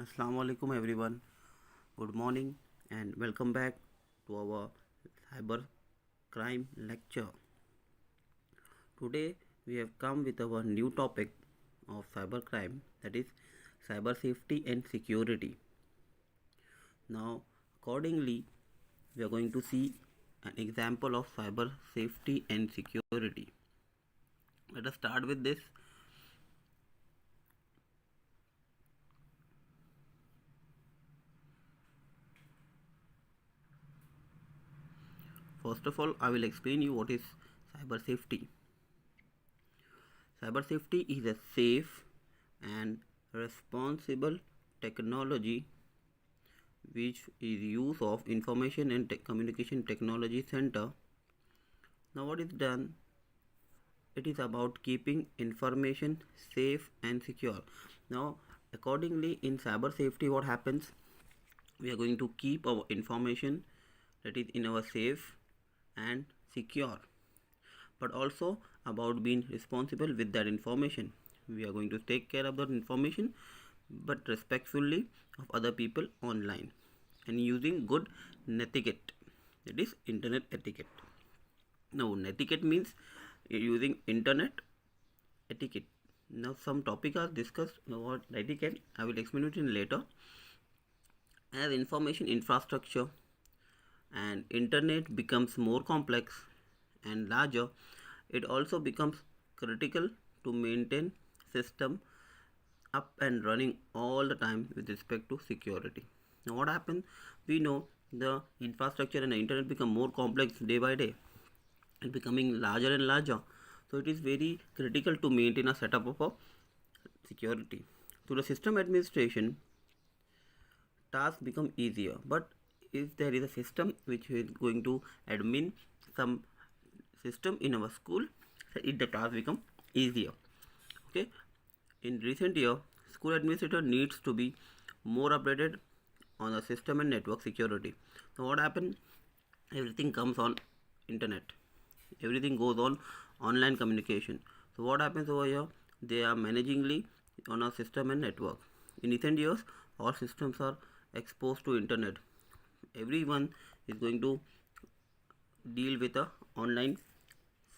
Assalamu alaikum everyone. Good morning and welcome back to our cyber crime lecture. Today we have come with our new topic of cyber crime, that is cyber safety and security. Now accordingly we are going to see an example of cyber safety and security. Let us start with this. First of all, I will explain you what is cyber safety. Cyber safety is a safe and responsible technology which is use of information and communication technology center. Now what is done? It is about keeping information safe and secure. Now accordingly in cyber safety what happens? We are going to keep our information that is in our safe and secure, but also about being responsible with that information. We are going to take care of that information but respectfully of other people online and using good netiquette, that is internet etiquette. Now netiquette means using internet etiquette. Now some topic are discussed about etiquette. I will explain it in later. As information infrastructure and internet becomes more complex and larger, it also becomes critical to maintain system up and running all the time with respect to security. Now what happens? We know the infrastructure and the internet become more complex day by day and becoming larger and larger. So it is very critical to maintain a setup of a security. To the system administration, tasks become easier, but if there is a system which is going to admin some system in our school, the task become easier. Okay, in recent year school administrator needs to be more updated on the system and network security. Now what happens? Everything comes on internet, everything goes on online communication. So what happens over here? They are managingly on a system and network. In recent years all systems are exposed to internet. Everyone is going to deal with the online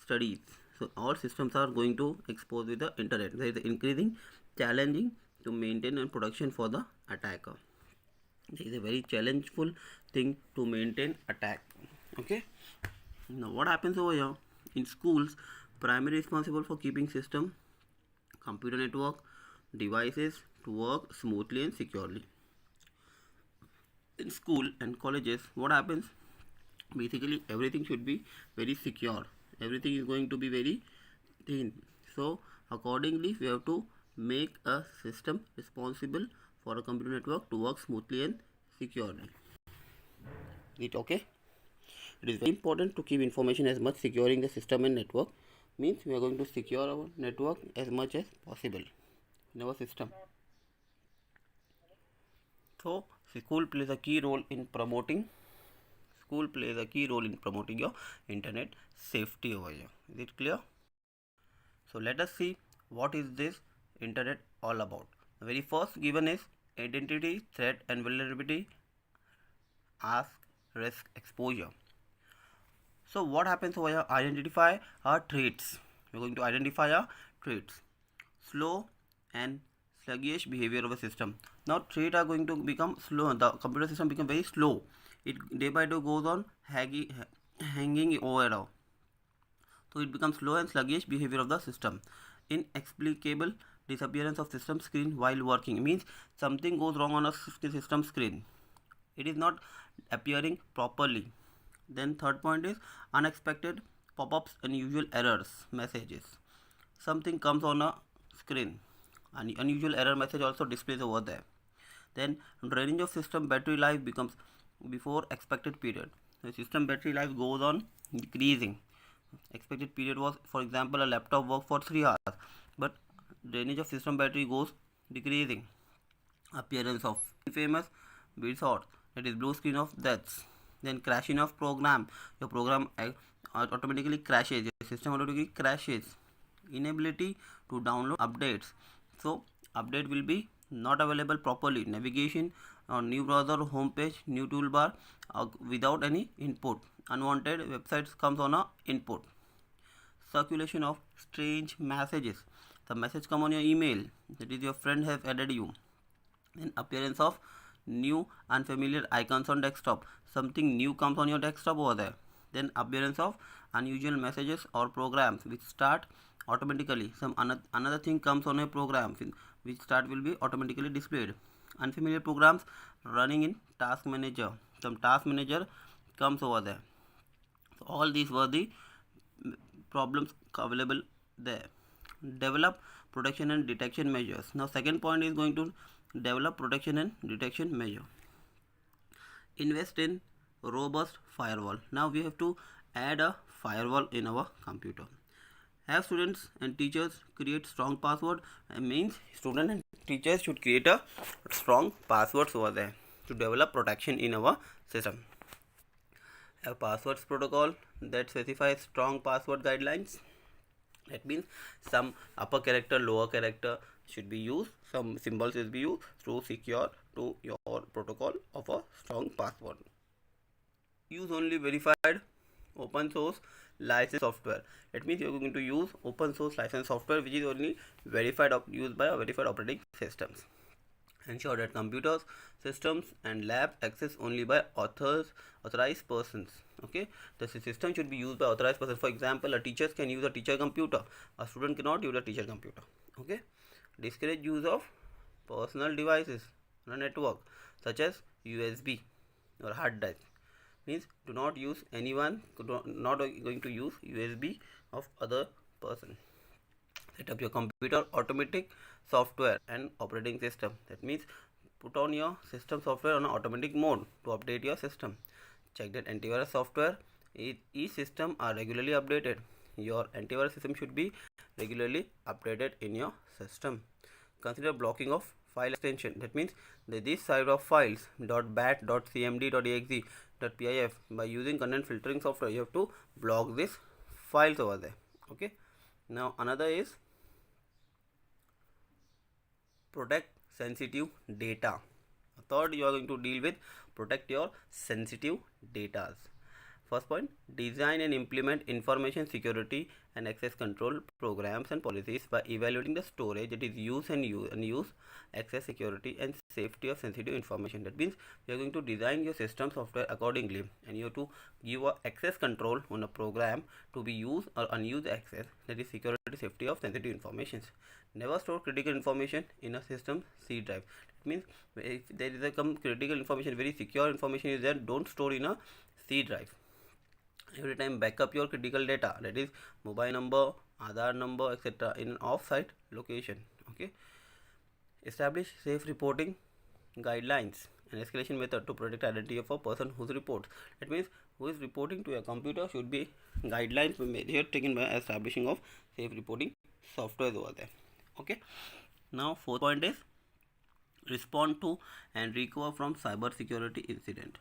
studies, so all systems are going to expose with the internet. There is increasing challenging to maintain and production for the attacker. It is a very challengeful thing to maintain attack. Okay, now what happens over here? In schools, primary responsible for keeping system, computer network, devices to work smoothly and securely. In school and colleges what happens? Basically everything should be very secure, everything is going to be very thin. So accordingly we have to make a system responsible for a computer network to work smoothly and securely. It okay? It is very important to keep information as much securing the system and network. Means we are going to secure our network as much as possible in our system. So school plays a key role in promoting your internet safety over here. Is it clear? So let us see what is this internet all about. The very first given is identity, threat and vulnerability, ask, risk, exposure. So what happens over here? Identify our traits. We are going to identify our traits. Slow and sluggish behavior of a system. Now traits are going to become slow. The computer system become very slow. It day by day goes on hanging over. So it becomes slow and sluggish behavior of the system. Inexplicable disappearance of system screen while working, means something goes wrong on a system screen. It is not appearing properly. Then third point is unexpected pop-ups, unusual errors messages. Something comes on a screen, an unusual error message also displays over there. Then drainage of system battery life becomes before expected period. The system battery life goes on decreasing. Expected period was, for example, a laptop work for 3 hours, but drainage of system battery goes decreasing. Appearance of infamous BitSort, that is blue screen of deaths. Then crashing of program, your program automatically crashes, your system automatically crashes. Inability to download updates, so update will be not available properly, navigation on new browser homepage, new toolbar without any input, unwanted websites comes on a input, circulation of strange messages, the message come on your email, that is your friend has added you, then appearance of new unfamiliar icons on desktop, something new comes on your desktop over there, then appearance of unusual messages or programs which start automatically, some another thing comes on a program which start will be automatically displayed, unfamiliar programs running in task manager, some task manager comes over there. So all these were the problems available there. Develop protection and detection measures. Now second point is going to develop protection and detection measure. Invest in robust firewall. Now we have to add a firewall in our computer. Have students and teachers create strong password. It means students and teachers should create a strong passwords over there to develop protection in our system. Have passwords protocol that specifies strong password guidelines. That means some upper character, lower character should be used, some symbols will be used to secure to your protocol of a strong password. Use only verified open source licensed software. That means you are going to use open source licensed software which is only verified used by a verified operating systems. Ensure that computers, systems and lab access only by authorized persons. Okay, the system should be used by authorized persons. For example, a teacher can use a teacher computer, a student cannot use a teacher computer. Okay, discourage use of personal devices on a network such as USB or hard drive. Means do not use anyone, not going to use USB of other person. Set up your computer automatic software and operating system. That means put on your system software on automatic mode to update your system. Check that antivirus software each system are regularly updated. Your antivirus system should be regularly updated in your system. Consider blocking of file extension. That means this side of files .bat, .cmd, .exe, .pif, by using content filtering software you have to block this files over there. Okay, now another is protect sensitive data. Third, you are going to deal with protect your sensitive data. First point, design and implement information security and access control programs and policies by evaluating the storage, that is use and use, access security and safety of sensitive information. That means you are going to design your system software accordingly and you have to give a access control on a program to be used or unused access, that is security safety of sensitive information. Never store critical information in a system C drive. It means if there is a critical information, very secure information is there, don't store in a C drive. Every time backup your critical data, that is mobile number, Aadhaar number, etc. in an off-site location. Okay, establish safe reporting guidelines and escalation method to protect identity of a person whose reports. That means who is reporting to a computer should be guidelines here taken by establishing of safe reporting software over there. Okay, now fourth point is respond to and recover from cyber security incident.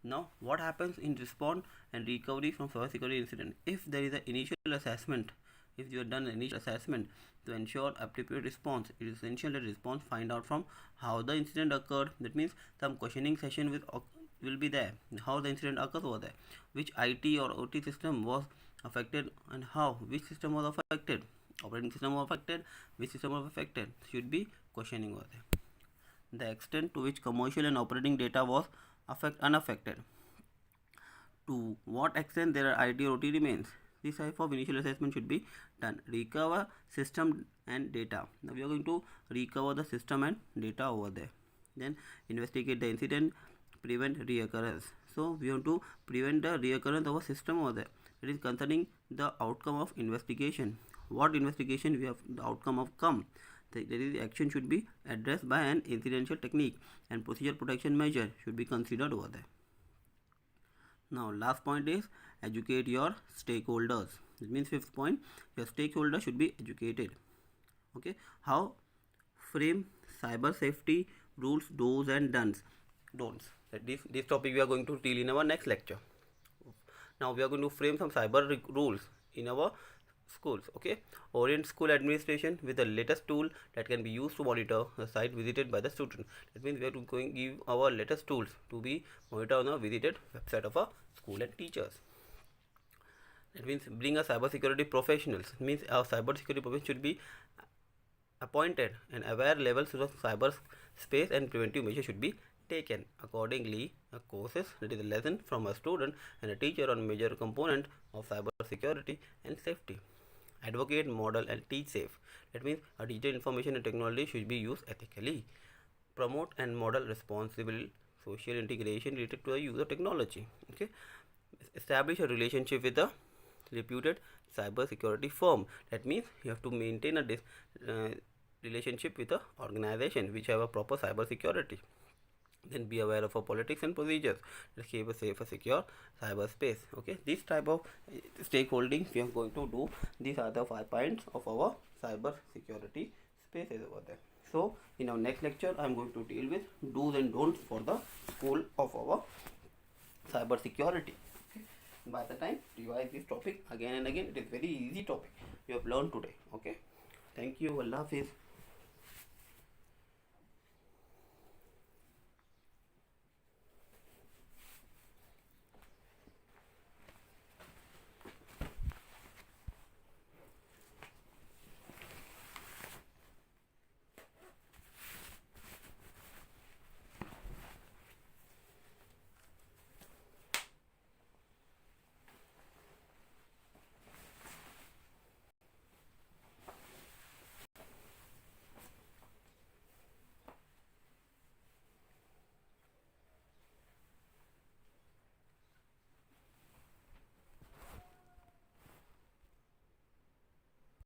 Now what happens in respond and recovery from cyber security incident? If there is an initial assessment, if you have done an initial assessment to ensure appropriate response, it is essential that response find out from how the incident occurred. That means some questioning session will be there, how the incident occurs over there, which IT or OT system was affected and how, which system was affected, operating system was affected, which system was affected, should be questioning over there. The extent to which commercial and operating data was unaffected, to what extent there are IT or OT remains. This type of initial assessment should be done. Recover system and data. Now we are going to recover the system and data over there. Then investigate the incident, prevent reoccurrence. So we have to prevent the reoccurrence of a system over there. It is concerning the outcome of investigation. What investigation we have the outcome of come. The action should be addressed by an incidental technique and procedure protection measure should be considered over there. Now last point is educate your stakeholders. It means fifth point, your stakeholder should be educated. Okay, how frame cyber safety rules, do's and don'ts. This topic we are going to deal in our next lecture. Now we are going to frame some cyber rules in our schools. Okay, orient school administration with the latest tool that can be used to monitor the site visited by the student. That means we are going to give our latest tools to be monitored on the visited website of a school and teachers. That means bring a cybersecurity professionals. It means our cybersecurity professional should be appointed and aware levels of cyber space and preventive measures should be taken. Accordingly, a courses, that is a lesson from a student and a teacher on major component of cyber security and safety. Advocate, model and teach safe. That means a digital information and technology should be used ethically. Promote and model responsible social integration related to the use of technology. Okay, establish a relationship with a reputed cyber security firm. That means you have to maintain a relationship with a organization which have a proper cyber security. Then be aware of our politics and procedures. Let's keep a safe, secure cyberspace. Okay, this type of stakeholding we are going to do. These are the 5 points of our cyber security spaces over there. So in our next lecture, I am going to deal with do's and don'ts for the school of our cyber security. Okay. By the time revise this topic again and again, it is very easy topic you have learned today. Okay. Thank you. Allah Hafiz.